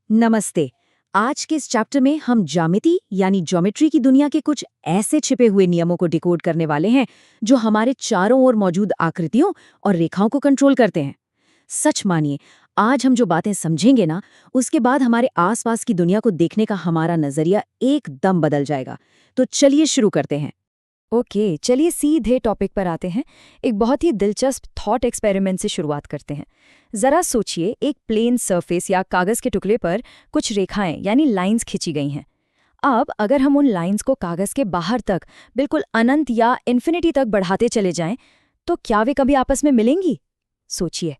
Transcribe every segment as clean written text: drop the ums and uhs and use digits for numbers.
नमस्ते। आज के इस चैप्टर में हम ज्यामिति यानी ज्योमेट्री की दुनिया के कुछ ऐसे छिपे हुए नियमों को डिकोड करने वाले हैं जो हमारे चारों ओर मौजूद आकृतियों और रेखाओं को कंट्रोल करते हैं। सच मानिए, आज हम जो बातें समझेंगे ना, उसके बाद हमारे आसपास की दुनिया को देखने का हमारा नजरिया एकदम बदल जाएगा। तो चलिए शुरू करते हैं। ओके, चलिए सीधे टॉपिक पर आते हैं। एक बहुत ही दिलचस्प थॉट एक्सपेरिमेंट से शुरुआत करते हैं। जरा सोचिए, एक प्लेन सरफेस या कागज के टुकड़े पर कुछ रेखाएं यानी लाइंस खींची गई हैं। अब अगर हम उन लाइंस को कागज के बाहर तक बिल्कुल अनंत या इन्फिनिटी तक बढ़ाते चले जाएं, तो क्या वे कभी आपस में मिलेंगी? सोचिए,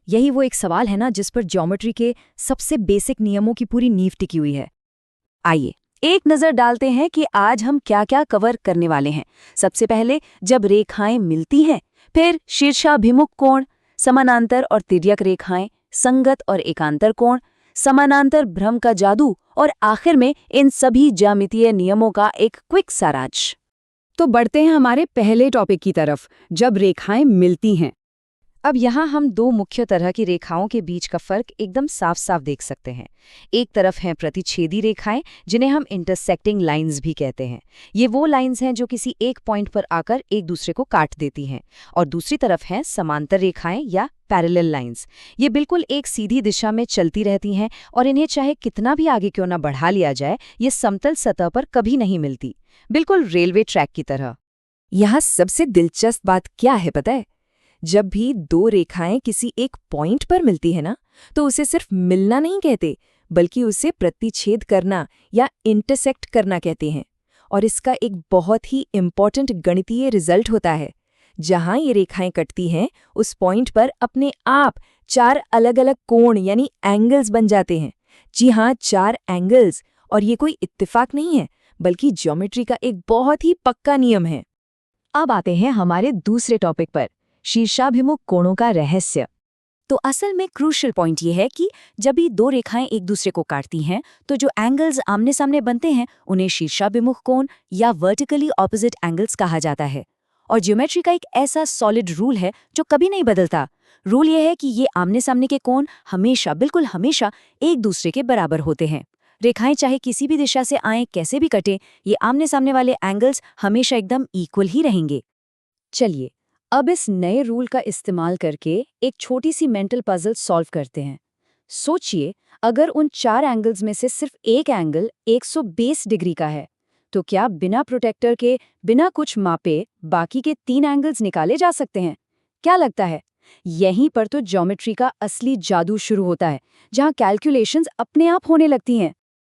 यही वो एक सवाल है ना जिस पर ज्योमेट्री के सबसे बेसिक नियमों की पूरी नींव टिकी हुई है। आइए एक नजर डालते हैं कि आज हम क्या क्या कवर करने वाले हैं। सबसे पहले, जब रेखाएं मिलती हैं, फिर शीर्षाभिमुख कोण, समानांतर और तिर्यक रेखाएं, संगत और एकांतर कोण, समानांतर भ्रम का जादू और आखिर में इन सभी ज्यामितीय नियमों का एक क्विक सारांश। तो बढ़ते हैं हमारे पहले टॉपिक की तरफ, जब रेखाएं मिलती हैं। अब यहाँ हम दो मुख्य तरह की रेखाओं के बीच का फर्क एकदम साफ साफ देख सकते हैं। एक तरफ हैं प्रतिच्छेदी रेखाएं, जिन्हें हम इंटरसेक्टिंग लाइंस भी कहते हैं। ये वो लाइंस हैं जो किसी एक पॉइंट पर आकर एक दूसरे को काट देती हैं। और दूसरी तरफ हैं समांतर रेखाएं या पैरेलल लाइंस। ये बिल्कुल एक सीधी दिशा में चलती रहती हैं और इन्हें चाहे कितना भी आगे क्यों न बढ़ा लिया जाए, ये समतल सतह पर कभी नहीं मिलती, बिल्कुल रेलवे ट्रैक की तरह। यहाँ सबसे दिलचस्प बात क्या है पता है? जब भी दो रेखाएं किसी एक पॉइंट पर मिलती है ना, तो उसे सिर्फ मिलना नहीं कहते, बल्कि उसे प्रतिच्छेद करना या इंटरसेक्ट करना कहते हैं। और इसका एक बहुत ही इम्पॉर्टेंट गणितीय रिजल्ट होता है। जहां ये रेखाएं कटती हैं, उस पॉइंट पर अपने आप चार अलग अलग कोण यानी एंगल्स बन जाते हैं। जी हाँ, चार एंगल्स। और ये कोई इत्तेफाक नहीं है, बल्कि ज्योमेट्री का एक बहुत ही पक्का नियम है। अब आते हैं हमारे दूसरे टॉपिक पर, शीर्षाभिमुख कोणों का रहस्य। तो असल में क्रूशियल पॉइंट ये है कि जब भी दो रेखाएं एक दूसरे को काटती हैं, तो जो एंगल्स आमने सामने बनते हैं उन्हें शीर्षाभिमुख कोण या वर्टिकली ऑपोजिट एंगल्स कहा जाता है। और ज्योमेट्री का एक ऐसा सॉलिड रूल है जो कभी नहीं बदलता। रूल ये है कि ये आमने सामने के कोण हमेशा, बिल्कुल हमेशा एक दूसरे के बराबर होते हैं। रेखाएं चाहे किसी भी दिशा से आएं, कैसे भी कटें, ये आमने सामने वाले एंगल्स हमेशा एकदम इक्वल ही रहेंगे। चलिए अब इस नए रूल का इस्तेमाल करके एक छोटी सी मेंटल पजल सॉल्व करते हैं। सोचिए, अगर उन चार एंगल्स में से सिर्फ एक एंगल 120 डिग्री का है, तो क्या बिना प्रोटेक्टर के, बिना कुछ मापे, बाकी के तीन एंगल्स निकाले जा सकते हैं? क्या लगता है? यहीं पर तो ज्योमेट्री का असली जादू शुरू होता है, जहां कैलकुलेशंस अपने आप होने लगती हैं।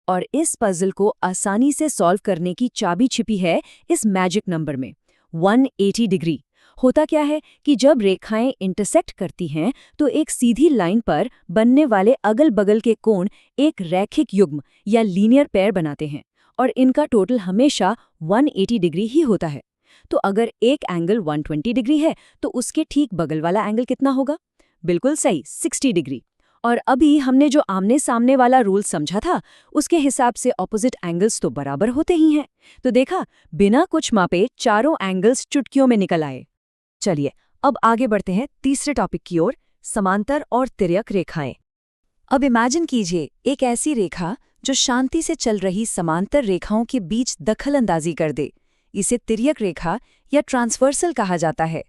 और इस पजल को आसानी से सॉल्व करने की चाबी छिपी है इस मैजिक नंबर में, 180 डिग्री। होता क्या है कि जब रेखाएं इंटरसेक्ट करती हैं, तो एक सीधी लाइन पर बनने वाले अगल बगल के कोण एक रैखिक युग्म या लीनियर पेयर बनाते हैं, और इनका टोटल हमेशा 180 डिग्री ही होता है। तो अगर एक एंगल 120 डिग्री है, तो उसके ठीक बगल वाला एंगल कितना होगा? बिल्कुल सही, 60 डिग्री। और अभी हमने जो आमने सामने वाला रूल समझा था, उसके हिसाब से ऑपोजिट एंगल्स तो बराबर होते ही हैं। तो देखा, बिना कुछ मापे चारों एंगल्स चुटकियों में निकल आए। चलिए अब आगे बढ़ते हैं तीसरे टॉपिक की ओर, समांतर और तिर्यक रेखाएं। अब इमेजिन कीजिए एक ऐसी रेखा जो शांति से चल रही समांतर रेखाओं के बीच दखल अंदाजी कर दे। इसे तिर्यक रेखा या ट्रांसवर्सल कहा जाता है।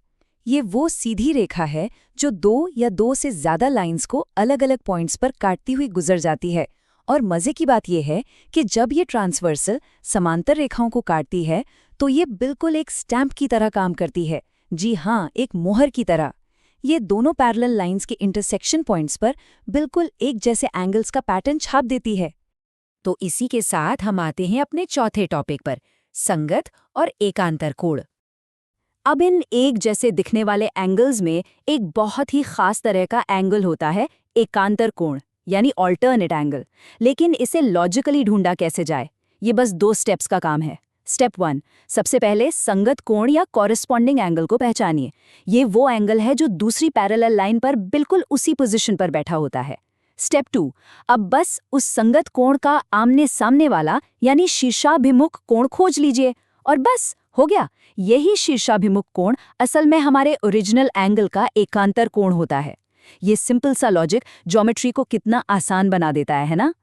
ये वो सीधी रेखा है जो दो या दो से ज्यादा लाइंस को अलग अलग पॉइंट्स पर काटती हुई गुजर जाती है। और मजे की बात यह है कि जब ये ट्रांसवर्सल समांतर रेखाओं को काटती है, तो ये बिल्कुल एक स्टैंप की तरह काम करती है। जी हाँ, एक मोहर की तरह। ये दोनों पैरेलल लाइंस के इंटरसेक्शन पॉइंट्स पर बिल्कुल एक जैसे एंगल्स का पैटर्न छाप देती है। तो इसी के साथ हम आते हैं अपने चौथे टॉपिक पर, संगत और एकांतर कोण। अब इन एक जैसे दिखने वाले एंगल्स में एक बहुत ही खास तरह का एंगल होता है, एकांतर कोण यानी ऑल्टरनेट एंगल। लेकिन इसे लॉजिकली ढूंढा कैसे जाए? ये बस 2 स्टेप्स का काम है। स्टेप 1, सबसे पहले संगत कोण या कॉरेस्पॉन्डिंग एंगल को पहचानिए। ये वो एंगल है जो दूसरी पैरेलल लाइन पर बिल्कुल उसी पोजीशन पर बैठा होता है। स्टेप 2, अब बस उस संगत कोण का आमने सामने वाला यानी शीर्षाभिमुख कोण खोज लीजिए, और बस हो गया। यही शीर्षाभिमुख कोण असल में हमारे ओरिजिनल एंगल का एकांतर कोण होता है। ये सिंपल सा लॉजिक ज्योमेट्री को कितना आसान बना देता है ना?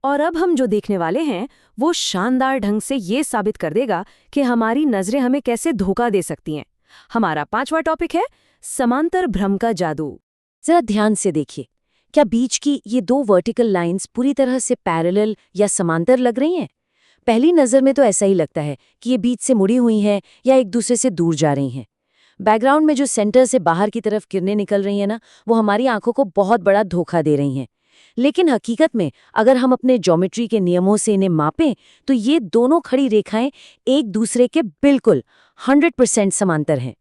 और अब हम जो देखने वाले हैं वो शानदार ढंग से ये साबित कर देगा कि हमारी नजरें हमें कैसे धोखा दे सकती हैं। हमारा 5वां टॉपिक है समांतर भ्रम का जादू। जरा ध्यान से देखिए, क्या बीच की ये दो वर्टिकल लाइंस पूरी तरह से पैरेलल या समांतर लग रही हैं? पहली नज़र में तो ऐसा ही लगता है कि ये बीच से मुड़ी हुई हैं या एक दूसरे से दूर जा रही हैं। बैकग्राउंड में जो सेंटर से बाहर की तरफ किरणें निकल रही हैं ना, वो हमारी आंखों को बहुत बड़ा धोखा दे रही हैं। लेकिन हकीकत में अगर हम अपने ज्योमेट्री के नियमों से इन्हें मापें तो ये दोनों खड़ी रेखाएं एक दूसरे के बिल्कुल 100% समांतर हैं।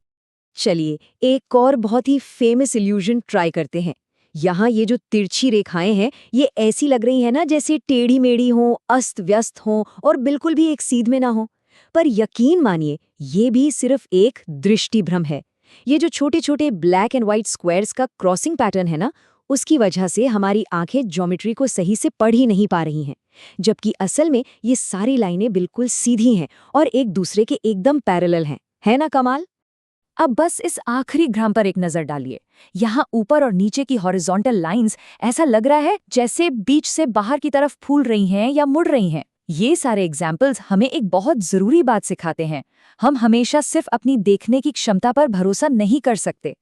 चलिए एक और बहुत ही फेमस इल्यूजन ट्राई करते हैं। यहाँ ये जो तिरछी रेखाएं हैं ये ऐसी लग रही हैं ना जैसे टेढ़ी मेढ़ी हों, अस्त व्यस्त हों और बिल्कुल भी एक सीध में ना हो। पर यकीन मानिए ये भी सिर्फ एक दृष्टि भ्रम है। ये जो छोटे छोटे ब्लैक एंड व्हाइट स्क्वायर्स का क्रॉसिंग पैटर्न है ना, उसकी वजह से हमारी आंखें ज्योमेट्री को सही से पढ़ ही नहीं पा रही हैं, जबकि असल में ये सारी लाइनें बिल्कुल सीधी हैं और एक दूसरे के एकदम पैरेलल हैं। है ना कमाल? अब बस इस आखिरी भ्रम पर एक नजर डालिए। यहाँ ऊपर और नीचे की हॉरिजॉन्टल लाइंस ऐसा लग रहा है जैसे बीच से बाहर की तरफ फूल रही हैं या मुड़ रही हैं। ये सारे एग्जाम्पल्स हमें एक बहुत जरूरी बात सिखाते हैं। हम हमेशा सिर्फ अपनी देखने की क्षमता पर भरोसा नहीं कर सकते।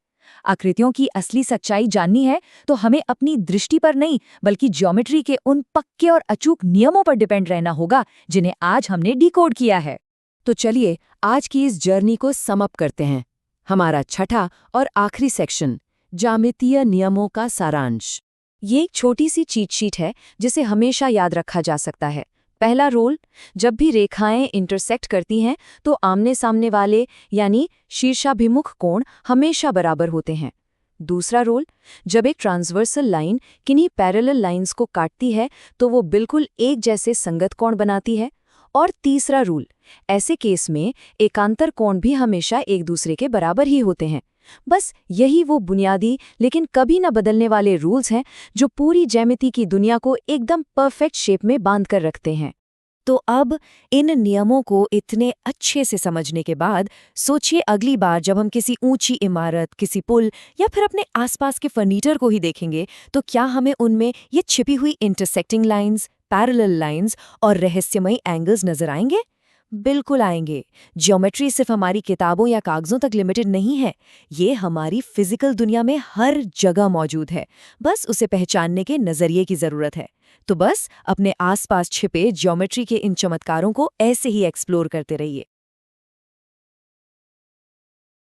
आकृतियों की असली सच्चाई जाननी है तो हमें अपनी दृष्टि पर नहीं बल्कि ज्योमेट्री के उन पक्के और अचूक नियमों पर डिपेंड रहना होगा जिन्हें आज हमने डिकोड किया है। तो चलिए आज की इस जर्नी को सम अप करते हैं। हमारा छठा और आखिरी सेक्शन, ज्यामितीय नियमों का सारांश। ये एक छोटी सी चीट शीट है जिसे हमेशा याद रखा जा सकता है। पहला रूल, जब भी रेखाएं इंटरसेक्ट करती हैं तो आमने सामने वाले यानी शीर्षाभिमुख कोण हमेशा बराबर होते हैं। दूसरा रूल, जब एक ट्रांसवर्सल लाइन किन्हीं पैरेलल लाइंस को काटती है तो वो बिल्कुल एक जैसे संगत कोण बनाती है। और तीसरा रूल, ऐसे केस में एकांतर कोण भी हमेशा एक दूसरे के बराबर ही होते हैं। बस यही वो बुनियादी लेकिन कभी न बदलने वाले रूल्स हैं जो पूरी ज्यामिति की दुनिया को एकदम परफेक्ट शेप में बांध कर रखते हैं। तो अब इन नियमों को इतने अच्छे से समझने के बाद सोचिए अगली बार जब हम किसी ऊंची इमारत, किसी पुल या फिर अपने आसपास के फर्नीचर को ही देखेंगे तो क्या हमें उनमें ये छिपी हुई इंटरसेक्टिंग लाइंस, पैरेलल लाइंस और रहस्यमयी एंगल्स नजर आएंगे? बिल्कुल आएंगे। ज्योमेट्री सिर्फ हमारी किताबों या कागजों तक लिमिटेड नहीं है, ये हमारी फिजिकल दुनिया में हर जगह मौजूद है। बस उसे पहचानने के नजरिए की जरूरत है। तो बस अपने आसपास छिपे ज्योमेट्री के इन चमत्कारों को ऐसे ही एक्सप्लोर करते रहिए।